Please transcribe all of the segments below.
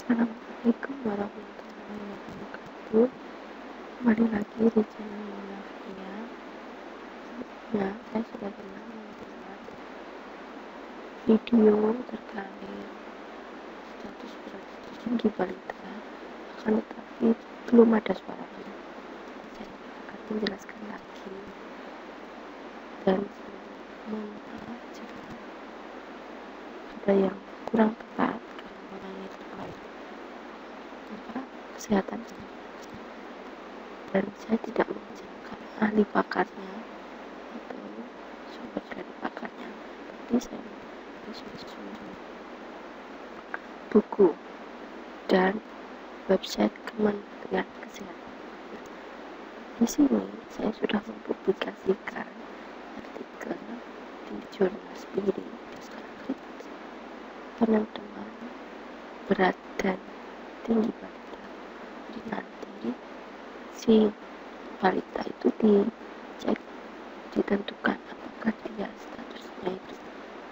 Assalamualaikum warahmatullahi wabarakatuh. Kembali lagi di channel Monafia. Sebelumnya saya sudah pernah membuat video terkait status berat tinggi balita, akan tetapi belum ada suaranya. Saya akan menjelaskan lagi, dan mohon maaf jika ada yang kurang tepat karena mengenai terkait kesehatan, dan saya tidak mengajarkan ahli pakarnya atau sumber dari pakarnya, tapi saya memberi sumber buku dan website Kementerian Kesehatan. Di sini saya sudah mempublikasikan artikel di jurnal Spiri penentuan berat dan tinggi balita. Jadi nanti si balita itu dicek, ditentukan apakah dia statusnya itu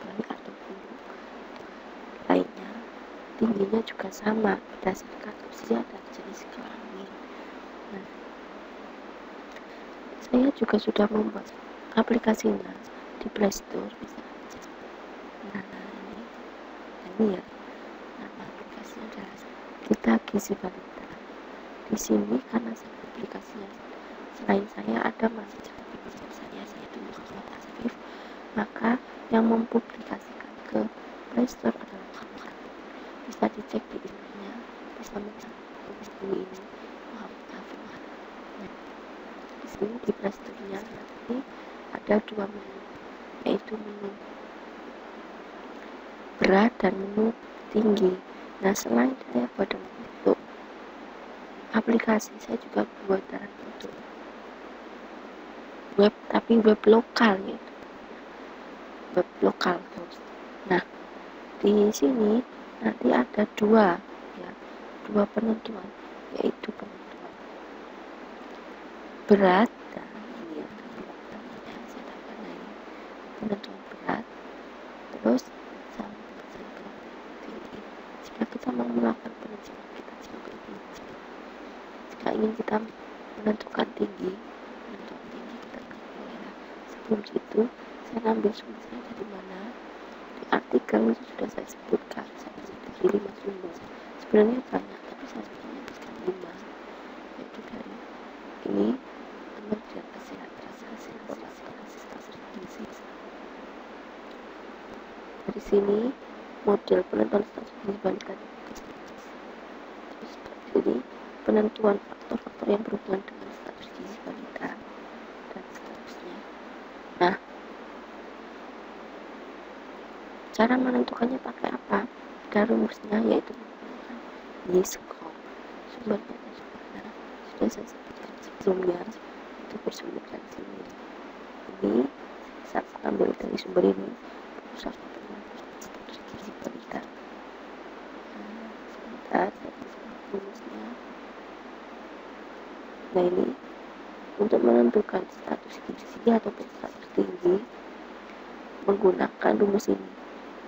bayi atau belum. Lainnya, tingginya juga sama berdasarkan usia dan jenis kelamin. Nah, saya juga sudah membuat aplikasinya di Play Store, bisa cek. Nah, ini ya, nama aplikasinya adalah Kita Gizi Balita. Di sini karena aplikasinya selain saya ada mahasiswa saya yaitu Muhammad Asif, maka yang mempublikasikan ke Play Store adalah Muhammad. Bisa dicek di emailnya, bisa menghubungi ini Muhammad Asif. Nah, di sini di Play Store-nya nanti ada dua menu, yaitu menu berat dan menu tinggi. Nah, selain saya buat untuk aplikasi, saya juga buat untuk web, tapi web lokal gitu, web lokal host. Nah, di sini nanti ada dua penentuan, yaitu penentuan berat dan ini ya, saya tambahkan ini penentuan berat, terus tinggi. Jika kita mau melakukan penentuan, kita coba ini. Jika ingin kita menentukan tinggi kita boleh. Sebelum itu saya ambil sumbernya dari mana. Di artikel itu sudah saya sebutkan, saya dari 5 sumber. Sebenarnya banyak, tapi saya sebutkan 5, yaitu dari ini Kementerian Kesehatan, dari sini model penentuan status gizi balita, terus dari penentuan faktor-faktor yang berhubungan dengan status gizi balita dan seterusnya. Nah, cara menentukannya pakai apa? Ada rumusnya, yaitu menggunakan Y-score. Sumbernya sudah saya sebutkan sebelumnya, itu bersumber dari sini. Ini saya ambil dari sumber ini, status gizi balita. Sebentar, saya rumusnya. Nah, ini untuk menentukan status gizi ataupun status tinggi menggunakan rumus ini.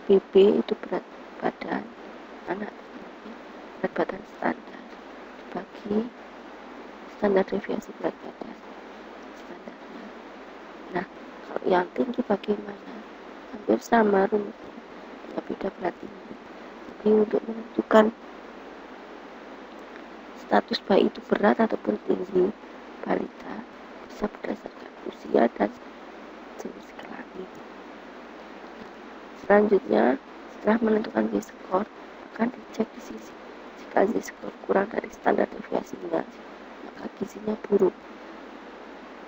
BB itu berat badan anak, berat badan standar dibagi standar deviasi berat badan standarnya. Nah, kalau yang tinggi bagaimana? Hampir sama rumusnya, tidak beda berat tinggi. Jadi untuk menentukan status bayi itu berat ataupun tinggi balita bisa berdasarkan usia dan jenis kelamin. Selanjutnya, setelah menentukan Z-score, akan dicek di sisi. Jika Z-score kurang dari standar deviasinya, maka gizinya buruk.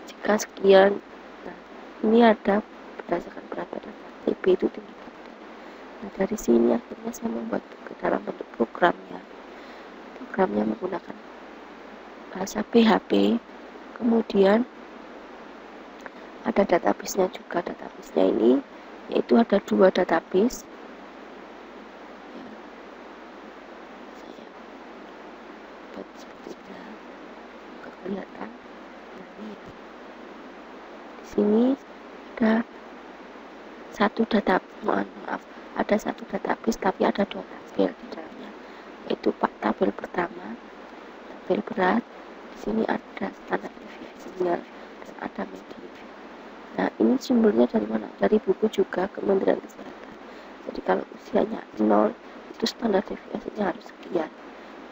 Jika sekian, nah ini ada berdasarkan berat badan, TB itu tinggi badan. Nah, dari sini akhirnya saya membuat ke dalam bentuk programnya. Programnya menggunakan bahasa PHP, kemudian ada database-nya juga. Database-nya ini yaitu ada 2 database. Saya buat seperti ini, kelihatan. Nah, ini ya. Di sini ada ada satu database, tapi ada 2 tabel di dalamnya, Itu Pak tabel pertama, tabel berat. Di sini ada standar deviasinya dan ada median. Nah, ini sumbernya dari mana? Dari buku juga Kementerian Kesehatan. Jadi kalau usianya 0, itu standar deviasinya harus sekian.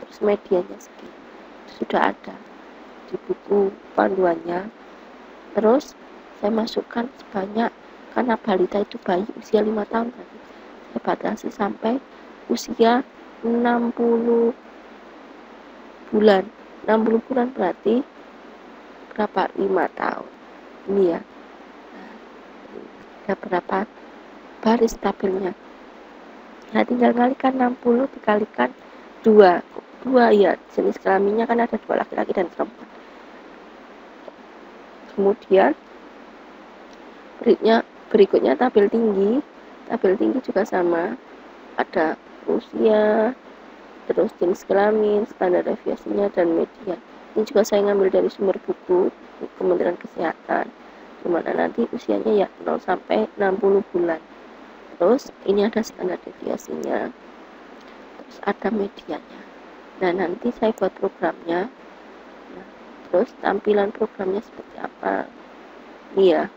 Terus mediannya sekian. Sudah ada di buku panduannya. Terus saya masukkan sebanyak, karena balita itu bayi usia 5 tahun tadi, saya batasi sampai usia 60 bulan. 60 bulan berarti berapa? 5 tahun. Ini ya. Ada berapa baris tabelnya. Nah, tinggal kalikan 60 dikalikan 2 ya, jenis kelaminnya kan ada 2, laki-laki dan perempuan. Kemudian berikutnya tabel tinggi juga sama, ada usia, terus jenis kelamin, standar deviasinya, dan median. Ini juga saya ngambil dari sumber buku Kementerian Kesehatan, dimana nanti usianya ya 0 sampai 60 bulan. Terus ini ada standar deviasinya, terus ada mediannya. Nah, nanti saya buat programnya. Nah, terus tampilan programnya seperti apa? Iya.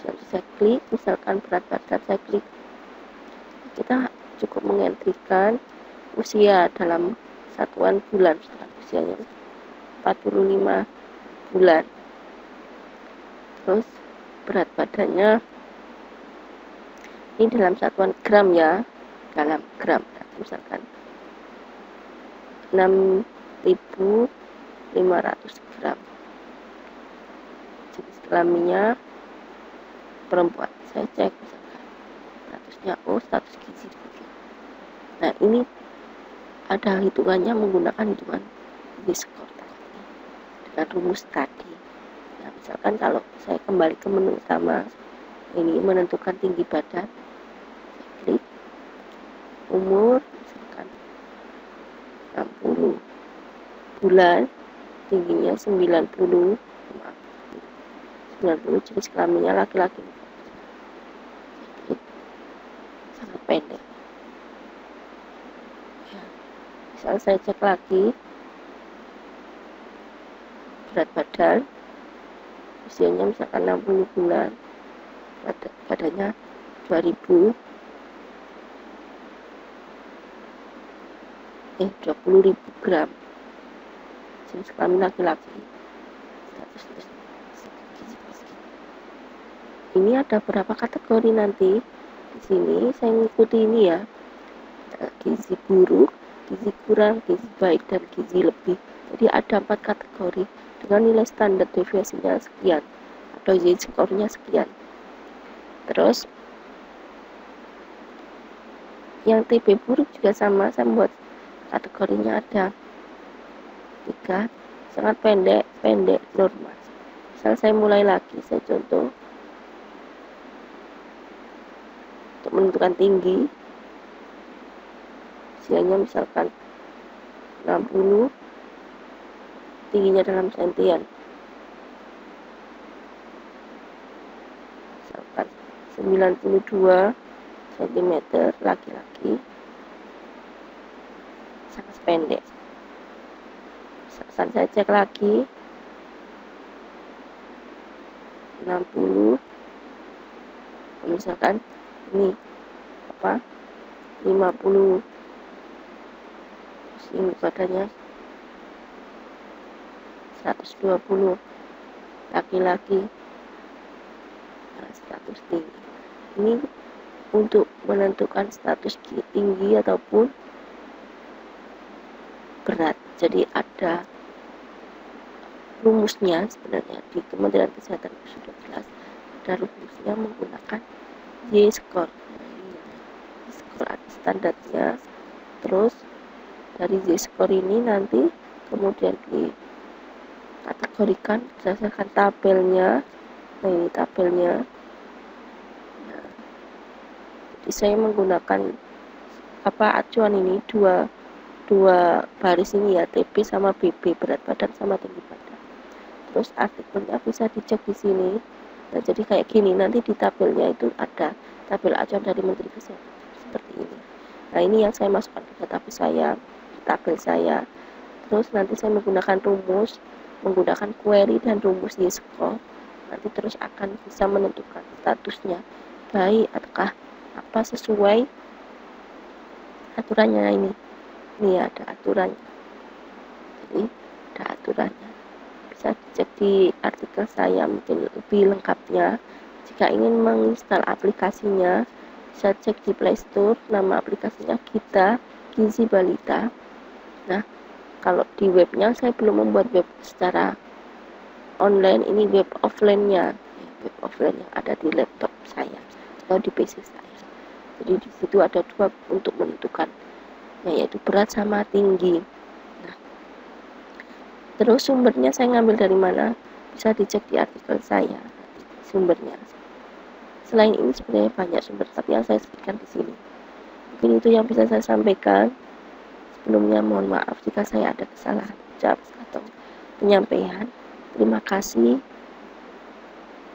Saya klik, misalkan berat badan, saya klik. Kita cukup mengentrikan usia dalam satuan bulan, misalkan usianya 45 bulan. Terus berat badannya ini dalam satuan gram ya, dalam gram. Misalkan 6.500 gram. Jenis kelaminnya perempuan. Saya cek misalkan statusnya status gizi. Nah, ini ada hitungannya menggunakan hitungan Z-score dengan rumus tadi. Nah, misalkan kalau saya kembali ke menu utama, ini menentukan tinggi badan, saya klik umur, misalkan 60 bulan, tingginya 90, jenis kelaminnya laki-laki, sangat pendek ya. Misal saya cek lagi berat badan, usianya misalkan 60 bulan, badannya 20.000 gram, jenis kelamin laki-laki, status. Ini ada berapa kategori nanti. Di sini saya mengikuti ini ya, gizi buruk, gizi kurang, gizi baik, dan gizi lebih. Jadi ada 4 kategori dengan nilai standar deviasinya sekian atau Z-score-nya sekian. Terus yang TB buruk juga sama, saya membuat kategorinya ada 3, sangat pendek, normal. Misal saya mulai lagi, saya contoh untuk menentukan tinggi, usianya misalkan 60, tingginya dalam sentian misalkan 92 cm, laki-laki, sangat pendek. Misalkan saya cek lagi 60, misalkan ini 50, ini badannya 120, laki-laki, status tinggi. Ini untuk menentukan status tinggi ataupun berat. Jadi ada rumusnya sebenarnya di Kementerian Kesehatan sudah jelas, ada rumusnya menggunakan Z-score. Z-score ada standarnya. Terus dari Z-score ini nanti kemudian dikategorikan berdasarkan tabelnya. Nah, ini tabelnya. Nah, jadi saya menggunakan acuan ini dua baris ini ya, TB sama BB, berat badan sama tinggi badan. Terus artikelnya bisa dicek di sini. Nah, jadi kayak gini, nanti di tabelnya itu ada tabel acuan dari Menteri Kesehatan seperti ini. Nah, ini yang saya masukkan ke database saya, tabel saya. Terus nanti saya menggunakan rumus, menggunakan query dan rumus YSQL. Nanti terus akan bisa menentukan statusnya baik ataukah apa sesuai aturannya ini. Ini ada aturannya. Jadi ada aturannya. Bisa dicek di artikel saya mungkin lebih lengkapnya. Jika ingin menginstal aplikasinya, bisa cek di Play Store, nama aplikasinya Gita Gizi Balita. Nah, kalau di webnya saya belum membuat web secara online, ini web offline-nya, web offline yang ada di laptop saya atau di PC saya. Jadi di situ ada dua untuk menentukan, yaitu berat sama tinggi. Nah, terus sumbernya saya ngambil dari mana? Bisa dicek di artikel saya sumbernya. Selain ini sebenarnya banyak sumber, tapi yang saya sebutkan di sini. Mungkin itu yang bisa saya sampaikan. Sebelumnya mohon maaf jika saya ada kesalahan ucap atau penyampaian. Terima kasih.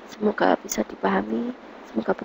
Semoga bisa dipahami. Semoga